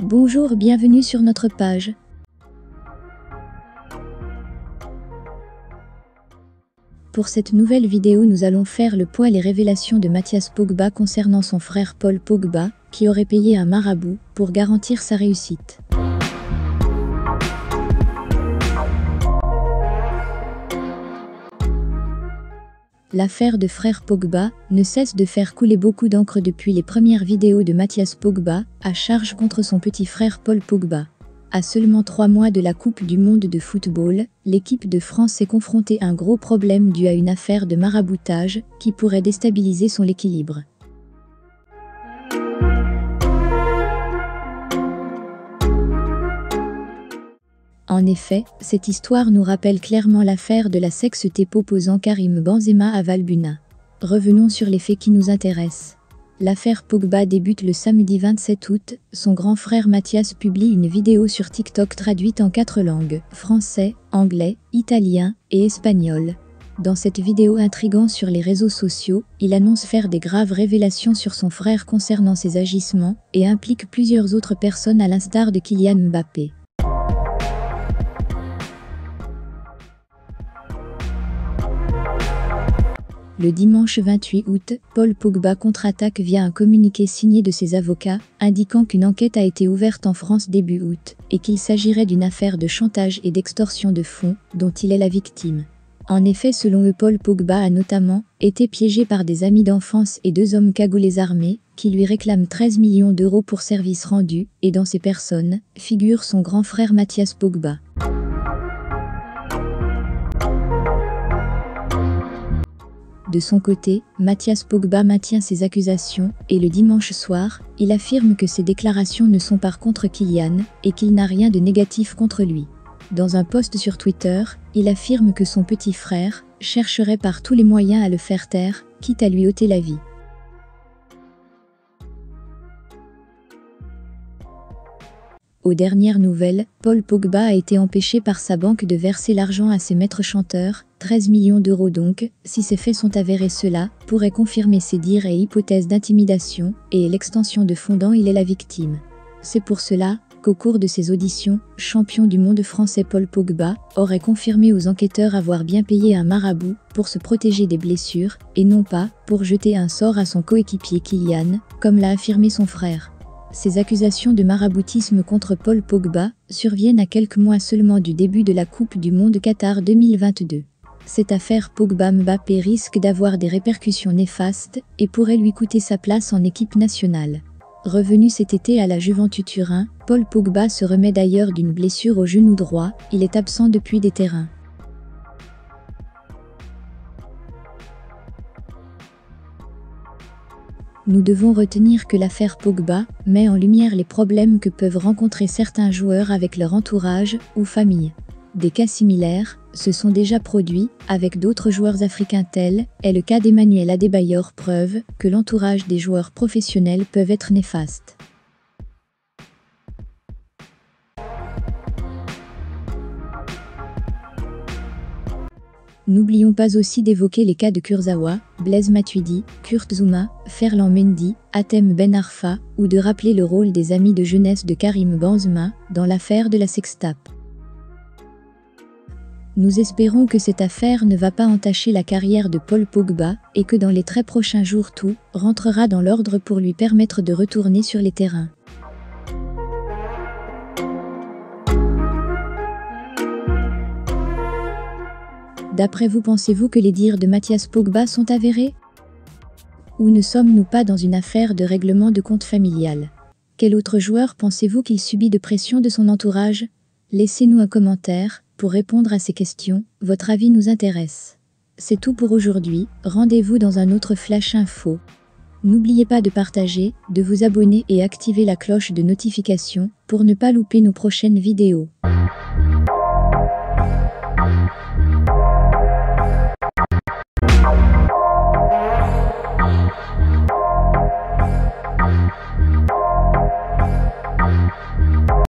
Bonjour, bienvenue sur notre page. Pour cette nouvelle vidéo, nous allons faire le point les révélations de Mathias Pogba concernant son frère Paul Pogba, qui aurait payé un marabout pour garantir sa réussite. L'affaire de frère Pogba ne cesse de faire couler beaucoup d'encre depuis les premières vidéos de Mathias Pogba à charge contre son petit frère Paul Pogba. À seulement 3 mois de la Coupe du monde de football, l'équipe de France s'est confrontée à un gros problème dû à une affaire de maraboutage qui pourrait déstabiliser son équilibre. En effet, cette histoire nous rappelle clairement l'affaire de la sextape opposant Karim Benzema à Valbuena. Revenons sur les faits qui nous intéressent. L'affaire Pogba débute le samedi 27 août, son grand frère Mathias publie une vidéo sur TikTok traduite en 4 langues, français, anglais, italien et espagnol. Dans cette vidéo intriguante sur les réseaux sociaux, il annonce faire des graves révélations sur son frère concernant ses agissements et implique plusieurs autres personnes à l'instar de Kylian Mbappé. Le dimanche 28 août, Paul Pogba contre-attaque via un communiqué signé de ses avocats, indiquant qu'une enquête a été ouverte en France début août, et qu'il s'agirait d'une affaire de chantage et d'extorsion de fonds, dont il est la victime. En effet, selon eux, Paul Pogba a notamment été piégé par des amis d'enfance et 2 hommes cagoulés armés, qui lui réclament 13 millions d'euros pour services rendus, et dans ces personnes, figure son grand frère Mathias Pogba. De son côté, Mathias Pogba maintient ses accusations et le dimanche soir, il affirme que ses déclarations ne sont pas contre Kylian et qu'il n'a rien de négatif contre lui. Dans un post sur Twitter, il affirme que son petit frère chercherait par tous les moyens à le faire taire, quitte à lui ôter la vie. Aux dernières nouvelles, Paul Pogba a été empêché par sa banque de verser l'argent à ses maîtres chanteurs, 13 millions d'euros donc, si ces faits sont avérés. Cela pourrait confirmer ses dires et hypothèses d'intimidation et l'extension de fonds dont il est la victime. C'est pour cela qu'au cours de ses auditions, champion du monde français Paul Pogba aurait confirmé aux enquêteurs avoir bien payé un marabout pour se protéger des blessures et non pas pour jeter un sort à son coéquipier Kylian, comme l'a affirmé son frère. Ces accusations de maraboutisme contre Paul Pogba surviennent à quelques mois seulement du début de la Coupe du monde Qatar 2022. Cette affaire Pogba-Mbappé risque d'avoir des répercussions néfastes et pourrait lui coûter sa place en équipe nationale. Revenu cet été à la Juventus Turin, Paul Pogba se remet d'ailleurs d'une blessure au genou droit, il est absent depuis des terrains. Nous devons retenir que l'affaire Pogba met en lumière les problèmes que peuvent rencontrer certains joueurs avec leur entourage ou famille. Des cas similaires se sont déjà produits avec d'autres joueurs africains tels est le cas d'Emmanuel Adebayor, preuve que l'entourage des joueurs professionnels peuvent être néfastes. N'oublions pas aussi d'évoquer les cas de Kurzawa, Blaise Matuidi, Kurt Zouma, Ferland Mendy, Hatem Ben Arfa, ou de rappeler le rôle des amis de jeunesse de Karim Benzema dans l'affaire de la sextape. Nous espérons que cette affaire ne va pas entacher la carrière de Paul Pogba et que dans les très prochains jours tout rentrera dans l'ordre pour lui permettre de retourner sur les terrains. D'après vous, pensez-vous que les dires de Mathias Pogba sont avérés? Ou ne sommes-nous pas dans une affaire de règlement de compte familial? Quel autre joueur pensez-vous qu'il subit de pression de son entourage? Laissez-nous un commentaire pour répondre à ces questions, votre avis nous intéresse. C'est tout pour aujourd'hui, rendez-vous dans un autre Flash Info. N'oubliez pas de partager, de vous abonner et activer la cloche de notification pour ne pas louper nos prochaines vidéos.